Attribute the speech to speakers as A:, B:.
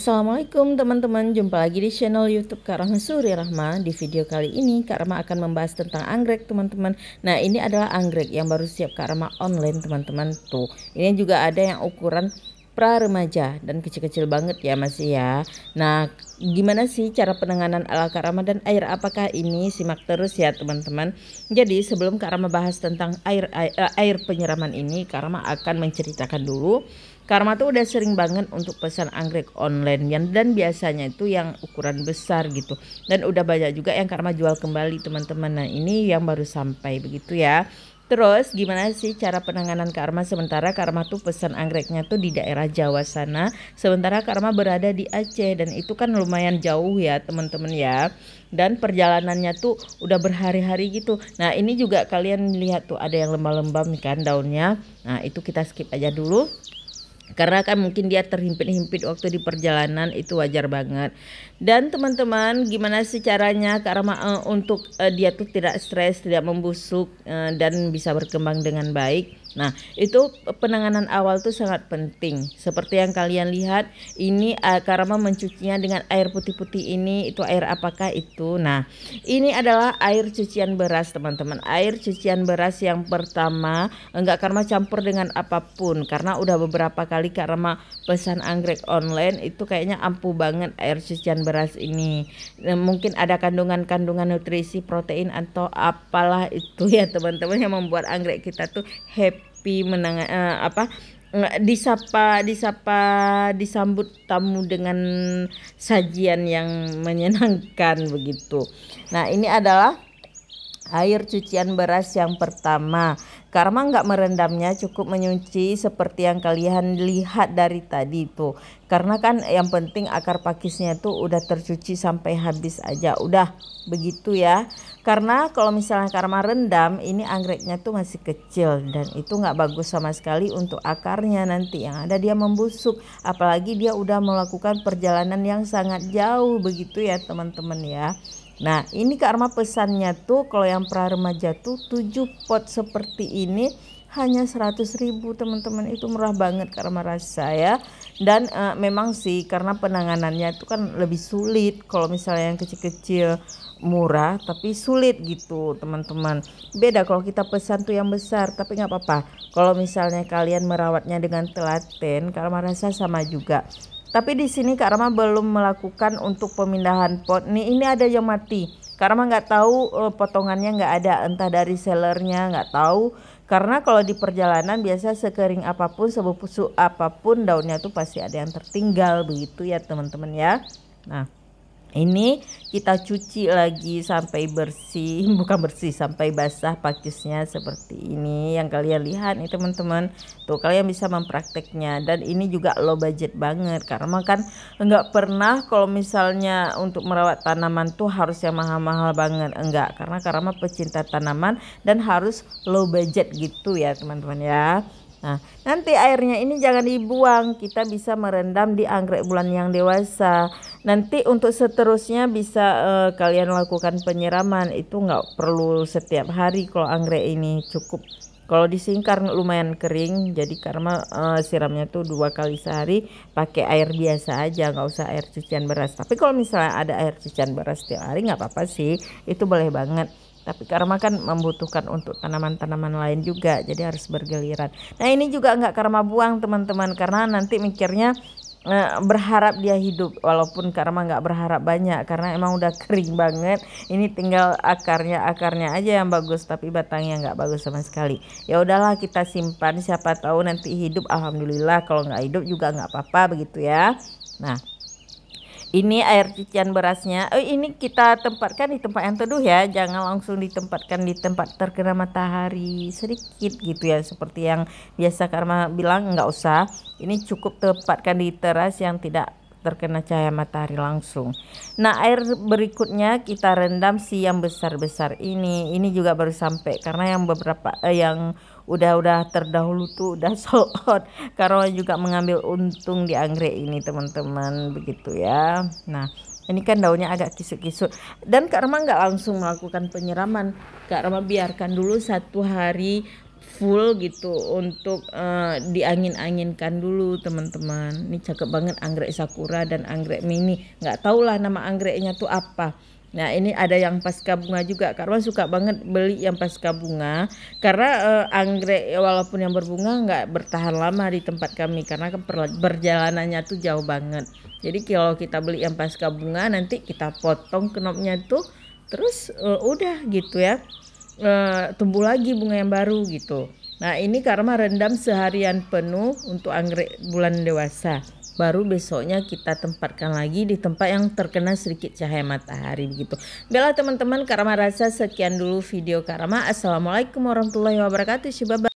A: Assalamualaikum teman-teman, jumpa lagi di channel YouTube Kak Rahma Suri Rahma. Di video kali ini Kak Rahma akan membahas tentang anggrek teman-teman. Nah, ini adalah anggrek yang baru siap Kak Rahma online teman-teman. Tuh, ini juga ada yang ukuran pra remaja dan kecil-kecil banget ya masih ya. Nah, gimana sih cara penanganan ala Kak Rahma dan air apakah ini? Simak terus ya teman-teman. Jadi sebelum Kak Rahma bahas tentang air penyiraman ini, Kak Rahma akan menceritakan dulu. Kak Rahma tuh udah sering banget untuk pesan anggrek online dan biasanya itu yang ukuran besar gitu. Dan udah banyak juga yang Kak Rahma jual kembali teman-teman. Nah, ini yang baru sampai begitu ya. Terus gimana sih cara penanganan Kak Rahma sementara Kak Rahma tuh pesan anggreknya tuh di daerah Jawa sana, sementara Kak Rahma berada di Aceh dan itu kan lumayan jauh ya teman-teman ya. Dan perjalanannya tuh udah berhari-hari gitu. Nah, ini juga kalian lihat tuh ada yang lembab-lembab nih kan daunnya. Nah, itu kita skip aja dulu. Karena kan mungkin dia terhimpit-himpit waktu di perjalanan, itu wajar banget. Dan teman-teman, gimana sih caranya Kak Rahma untuk dia tuh tidak stres, tidak membusuk dan bisa berkembang dengan baik. Nah, itu penanganan awal tuh sangat penting. Seperti yang kalian lihat, ini Kak Rahma mencucinya dengan air putih-putih ini. Itu air apakah itu? Nah, ini adalah air cucian beras teman-teman. Air cucian beras yang pertama, enggak Kak Rahma campur dengan apapun. Karena udah beberapa kali Kak Rahma pesan anggrek online, itu kayaknya ampuh banget air cucian beras ini. Mungkin ada kandungan-kandungan nutrisi, protein atau apalah itu ya teman-teman yang membuat anggrek kita tuh happy disambut tamu dengan sajian yang menyenangkan begitu. Nah, ini adalah air cucian beras yang pertama. Kak Rahma nggak merendamnya, cukup menyuci seperti yang kalian lihat dari tadi tuh. Karena kan yang penting akar pakisnya tuh udah tercuci sampai habis aja. Udah begitu ya. Karena kalau misalnya Kak Rahma rendam, ini anggreknya tuh masih kecil dan itu nggak bagus sama sekali untuk akarnya nanti. Yang ada dia membusuk. Apalagi dia udah melakukan perjalanan yang sangat jauh begitu ya teman-teman ya. Nah, ini Kak Rahma pesannya tuh kalau yang pra remaja tuh 7 pot seperti ini hanya 100.000 teman-teman. Itu murah banget Kak Rahma rasa ya. Dan memang sih karena penanganannya itu kan lebih sulit. Kalau misalnya yang kecil-kecil murah tapi sulit gitu teman-teman. Beda kalau kita pesan tuh yang besar, tapi nggak apa-apa. Kalau misalnya kalian merawatnya dengan telaten, Kak Rahma rasa sama juga. Tapi di sini Kak Rahma belum melakukan untuk pemindahan pot. Nih, ini ada yang mati. Kak Rahma nggak tahu potongannya nggak ada, entah dari sellernya nggak tahu. Karena kalau di perjalanan biasa sekering apapun, sebusuk apapun daunnya tuh pasti ada yang tertinggal begitu ya teman-teman ya. Nah, ini kita cuci lagi sampai bersih, bukan bersih, sampai basah pakisnya seperti ini yang kalian lihat nih teman-teman. Tuh kalian bisa memprakteknya dan ini juga low budget banget karena kan enggak pernah kalau misalnya untuk merawat tanaman tuh harus yang mahal-mahal banget, enggak, karena pecinta tanaman dan harus low budget gitu ya teman-teman ya. Nah, nanti airnya ini jangan dibuang, kita bisa merendam di anggrek bulan yang dewasa. Nanti untuk seterusnya bisa kalian lakukan penyiraman, itu nggak perlu setiap hari kalau anggrek ini, cukup. Kalau di sini karena lumayan kering, jadi karena siramnya tuh 2 kali sehari pakai air biasa aja, nggak usah air cucian beras. Tapi kalau misalnya ada air cucian beras setiap hari nggak apa-apa sih, itu boleh banget. Tapi Kak Rahma kan membutuhkan untuk tanaman-tanaman lain juga, jadi harus bergiliran. Nah, ini juga nggak Kak Rahma buang teman-teman, karena nanti mikirnya berharap dia hidup, walaupun Kak Rahma nggak berharap banyak karena emang udah kering banget. Ini tinggal akarnya aja yang bagus, tapi batangnya nggak bagus sama sekali. Ya udahlah, kita simpan, siapa tahu nanti hidup, alhamdulillah. Kalau nggak hidup juga nggak apa-apa begitu ya. Nah, ini air cucian berasnya. Ini kita tempatkan di tempat yang teduh ya, jangan langsung ditempatkan di tempat terkena matahari sedikit gitu ya, seperti yang biasa Kak Rahma bilang, nggak usah. Ini cukup tempatkan di teras yang tidak terkena cahaya matahari langsung. Nah, air berikutnya kita rendam si yang besar-besar ini. Ini juga baru sampai karena yang beberapa yang udah terdahulu tuh udah sold out, karena juga mengambil untung di anggrek ini teman-teman begitu ya. Nah, ini kan daunnya agak kisut-kisut dan Kak Rahma nggak langsung melakukan penyiraman. Kak Rahma biarkan dulu 1 hari full gitu untuk diangin-anginkan dulu teman-teman. Ini cakep banget anggrek sakura dan anggrek mini. Nggak tahu lah nama anggreknya tuh apa. Nah ini ada yang pasca bunga juga. Karma suka banget beli yang pasca bunga karena anggrek walaupun yang berbunga nggak bertahan lama di tempat kami karena kan perjalanannya tuh jauh banget. Jadi kalau kita beli yang pasca bunga nanti kita potong knopnya tuh terus udah gitu ya, tumbuh lagi bunga yang baru gitu. Nah ini Karma rendam seharian penuh untuk anggrek bulan dewasa. Baru besoknya kita tempatkan lagi di tempat yang terkena sedikit cahaya matahari begitu. Baiklah teman-teman, Karma rasa sekian dulu video Karma. Assalamualaikum warahmatullahi wabarakatuh. Bye bye.